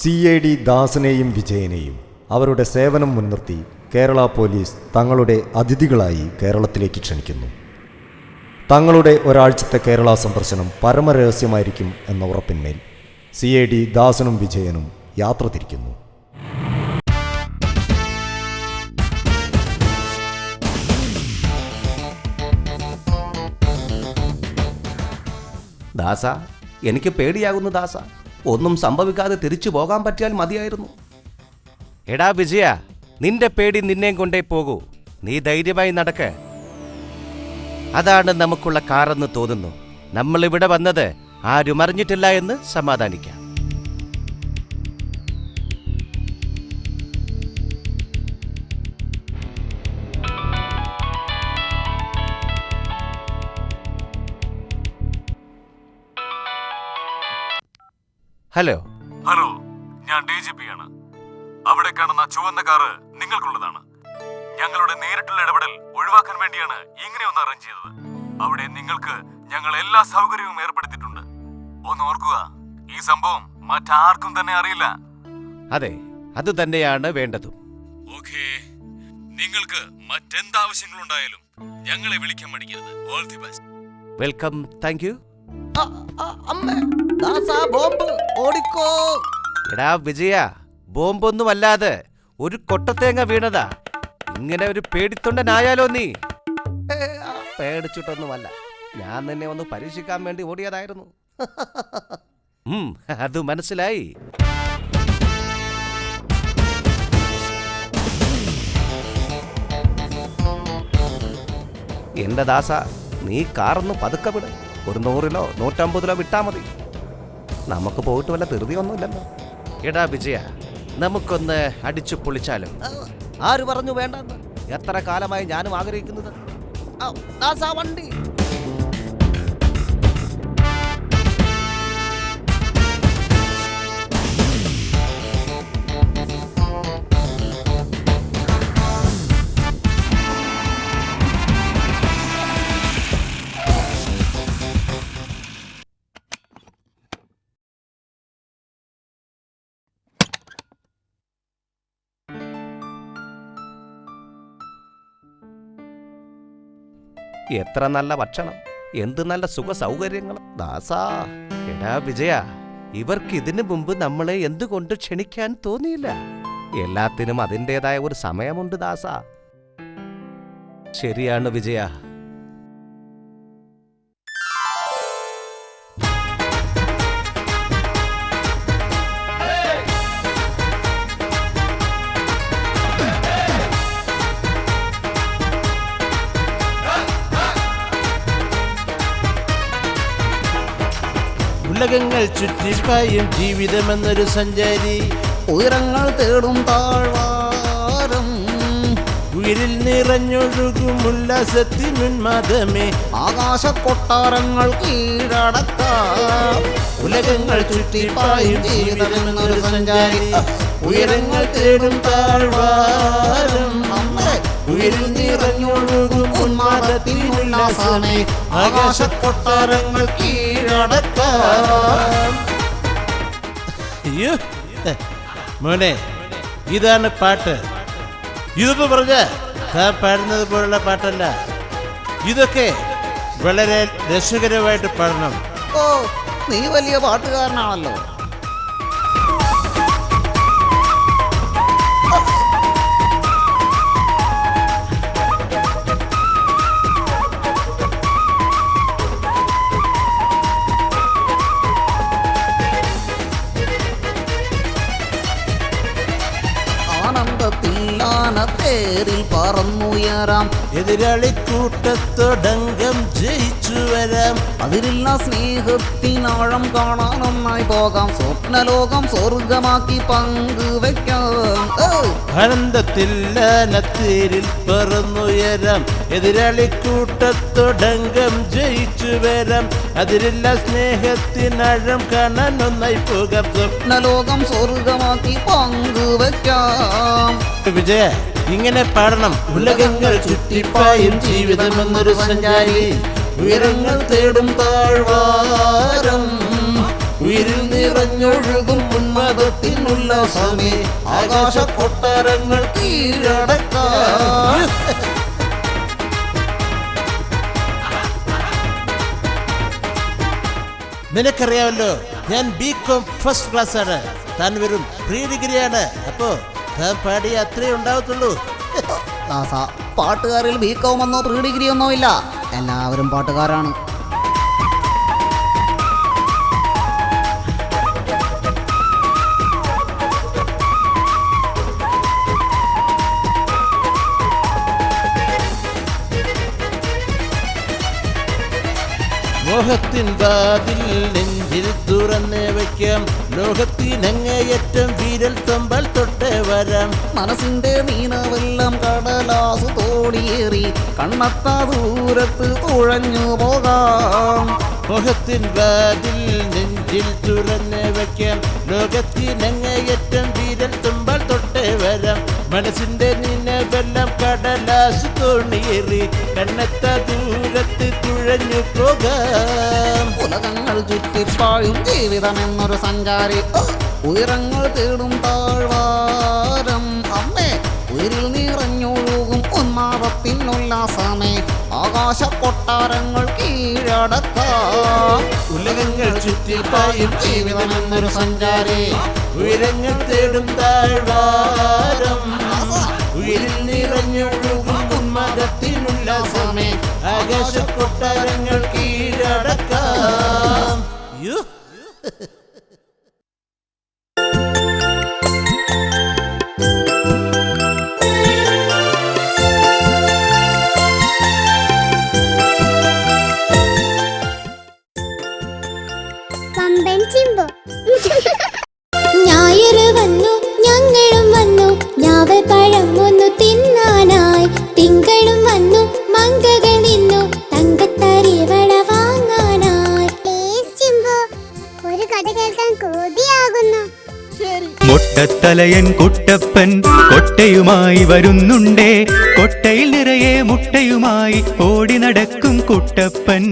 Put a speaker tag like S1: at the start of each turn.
S1: CID ദാസനെയും വിജയനെയും അവരുടെ സേവനം മുൻനിർത്തി കേരള പോലീസ് തങ്ങളുടെ അതിഥികളായി കേരളത്തിലേക്ക് ക്ഷണിക്കുന്നു. തങ്ങളുടെ ഒരാഴ്ചത്തെ കേരള സന്ദർശനം പരമരഹസ്യമായിരിക്കും എന്ന ഉറപ്പിന്മേൽ CID ദാസനും വിജയനും യാത്ര തിരിക്കുന്നു.
S2: ദാസ, എനിക്ക് പേടിയാകുന്നു ദാസ. ഒന്നും സംഭവിക്കാതെ തിരിച്ചു പോകാൻ പറ്റിയാൽ മതിയായിരുന്നു. എടാ വിജയ, നിന്റെ പേടി നിന്നെയും കൊണ്ടേ പോകൂ. നീ ധൈര്യമായി നടക്ക്. അതാണ് നമുക്കുള്ള കാറെന്ന് തോന്നുന്നു. നമ്മളിവിടെ വന്നത് ആരും അറിഞ്ഞിട്ടില്ല എന്ന് സമാധാനിക്കാം. ഹലോ
S3: ഹലോ, ഞാൻ DGP ആണ്. അവിടെ കാണുന്ന ചുവന്ന കാറ് നിങ്ങൾക്കുള്ളതാണ്. ഞങ്ങളുടെ നേരിട്ടുള്ള ഇടപെടൽ ഒഴിവാക്കാൻ വേണ്ടിയാണ് ഇങ്ങനെ ഒന്ന് അറേഞ്ച് ചെയ്തത്. അവിടെ നിങ്ങൾക്ക് ഞങ്ങൾ എല്ലാ സൗകര്യവും ഏർപ്പെടുത്തിയിട്ടുണ്ട്. ഒന്ന് ഓർക്കുക, ഈ സംഭവം മറ്റാർക്കും തന്നെ അറിയില്ല.
S2: അതെ, അത് തന്നെയാണ് വേണ്ടതും.
S3: ഓക്കേ, നിങ്ങൾക്ക് മറ്റെന്താവശ്യങ്ങളുണ്ടായാലും ഞങ്ങളെ വിളിക്കാൻ മടിക്കരുത്. All the best.
S2: Welcome. Thank you. എടാ വിജയ, ബോംബൊന്നുമല്ലാതെ ഒരു കൊട്ടത്തേങ്ങ വീണതാ. ഇങ്ങനെ ഒരു പേടിത്തൊണ്ടനായാലോ നീ? പേടിച്ചിട്ടൊന്നുമല്ല, ഞാൻ നിന്നെ ഒന്ന് പരീക്ഷിക്കാൻ വേണ്ടി ഓടിയതായിരുന്നു. അത് മനസ്സിലായി. എന്റെ ദാസ, നീ കാറൊന്ന് പതുക്കെ വിട്. ഒരു 100-ലോ 150-ലോ വിട്ടാ മതി. നമുക്ക് പോയിട്ട് വല്ല ധൃതിയൊന്നുമില്ലല്ലോ. എടാ വിജയ, നമുക്കൊന്ന് അടിച്ചു പൊളിച്ചാലോ? ആര് പറഞ്ഞു വേണ്ടെന്ന്? എത്ര കാലമായി ഞാനും ആഗ്രഹിക്കുന്നത്. വണ്ടി എത്ര നല്ല ഭക്ഷണം, എന്ത് നല്ല സുഖ സൗകര്യങ്ങൾ. ദാസാ, എടാ വിജയ, ഇവർക്ക് ഇതിനു മുമ്പ് നമ്മളെ എന്തുകൊണ്ട് ക്ഷണിക്കാൻ തോന്നിയില്ല? എല്ലാത്തിനും അതിൻ്റെതായ ഒരു സമയമുണ്ട് ദാസ. ശരിയാണ് വിജയ.
S4: ഉലകങ്ങൾ ചുറ്റിപ്പായും ജീവിതമെന്നൊരു സഞ്ചാരി, ഉയരങ്ങൾ തേടും താഴ്വാരം, ഉയരിൽ നിറഞ്ഞൊഴുകും ഉല്ലാസത്തിനുന്മാദമേ, ആകാശക്കൊട്ടാരങ്ങൾ കീഴടക്കാം. ഉലകങ്ങൾ ചുറ്റിപ്പായും ജീവിതമെന്നൊരു സഞ്ചാരി, ഉയരങ്ങൾ തേടും താഴ്വാരം, ഉയരിൽ നിറഞ്ഞൊഴുകും ഉന്മാദത്തിനുല്ലാസമേ, ആകാശക്കൊട്ടാരങ്ങൾ കീഴടക്കാം. മോനെ, ഇതാണ് പാട്ട്. ഇതൊക്കെ പറഞ്ഞ പാടുന്നത് പോലുള്ള പാട്ടല്ല. ഇതൊക്കെ വളരെ രസകരമായിട്ട് പാടണം.
S5: ഓ, നീ വലിയ പാട്ടുകാരനാണല്ലോ. തേരിൽ പറന്നുയരാം,
S4: എതിരാളിക്കൂട്ടത്തോടങ്കം ജയിച്ചു വരാം,
S5: അതിലുള്ള സ്നേഹത്തിനാഴം കാണാൻ ഒന്നായി പോകാം, സ്വപ്നലോകം സ്വർഗമാക്കി പങ്കുവെക്കാം.
S4: ആനന്ദത്തിൽ ആനത്തേരിൽ പറന്നുയരാം, എതിരാളിക്കൂട്ടത്തോടങ്കം ജയിച്ചു വരാം, അതിലുള്ള സ്നേഹത്തിനാഴം കാണാൻ ഒന്നായി പോകാം,
S5: സ്വപ്നലോകം സ്വർഗമാക്കി പങ്കുവെക്കാം.
S4: വിജയ, ഇങ്ങനെ പാടണം. ഉലകങ്ങൾ ചുറ്റിപ്പായും ജീവിതമെന്നൊരു സഞ്ചാരി, ഉയരങ്ങൾ തേടും താഴ്വാരം, ഉയിരിൽ നിറഞ്ഞൊഴുകും ഉന്മദത്തിനുല്ലാസമേ ആകാശ കൊട്ടാരങ്ങൾ കീഴടക്കാം. നിനക്കറിയാമല്ലോ, ഞാൻ ബികോം ഫസ്റ്റ് ക്ലാസ് ആണ്, താൻ വെറും പ്രീ ഡിഗ്രിയാണ്. അപ്പോ താൻ പാടിയ അത്രേ ഉണ്ടാവത്തുള്ളൂ.
S5: ദാസ, പാട്ടുകാരിൽ ബികോം ഒന്നോ പ്രീ ഡിഗ്രി ഒന്നോ ഇല്ല, എല്ലാവരും പാട്ടുകാരാണ്.
S4: മോഹത്തിൻ വാതിൽ നെഞ്ചിൽ തുറന്ന് വയ്ക്കാം, ലോകത്തിനങ്ങേയറ്റം വിരൽ തൊമ്പൽ തൊട്ടേ വരാം.
S5: മനസ്സിന്റെ നീനവെല്ലാം കടലാസു തോടിയേറി കണ്ണത്താ ദൂരത്ത് തുഴഞ്ഞു പോകാം.
S4: മോഹത്തിൻ വാതിൽ നെഞ്ചിൽ തുറന്ന് വയ്ക്കാം, ലോകത്തിനങ്ങേയറ്റം വിരൽ തുമ്പൽ തൊട്ടേ വരാം. മനസ്സിന്റെ നിലവെല്ലാം കടലാസ് തോണിയേറി കണ്ണത്താ ദൂരത്ത് തുഴഞ്ഞു പോകാം.
S5: ഉലകങ്ങൾ ചുറ്റിപ്പായും ജീവിതം എന്നൊരു സഞ്ചാരി, ഉയരങ്ങൾ തേടും താഴ്വാരം. അമ്മേ, ഉയിരിൽ നിറഞ്ഞൊഴുകും ഉന്മാദത്തിനുല്ലാസമേ ആകാശ കൊട്ടാരങ്ങൾ കീഴടക്കാം.
S4: ഉലകങ്ങൾ ചുറ്റിപ്പായും ജീവിതം എന്നൊരു സഞ്ചാരി, ഉയരങ്ങൾ തേടും താഴ്വാരം. ഉയിരിൽ നിറഞ്ഞൊഴുകും ഉന്മദത്തിനുല്ലാസമേ ആകാശ കൊട്ടാരങ്ങൾ കീഴടക്കാം.
S6: പമ്പൻ ചിമ്പ്. ഞായറ് വന്നു, ഞങ്ങളും വന്നു, ഞാവൽ പഴം ഒന്നു തിന്നാനായി. തിങ്കളും വന്നു, മങ്കകൾ നിന്നു, തങ്കത്തരിവള വാങ്ങാനായി. ഒരു കഥ കേൾക്കാൻ കൊതിയാകുന്നു.
S7: മുട്ടത്തലയൻ കുട്ടപ്പൻ കൊട്ടയുമായി വരുന്നുണ്ടേ, കൊട്ടയിൽ നിറയെ മുട്ടയുമായി ഓടി നടക്കും കുട്ടപ്പൻ.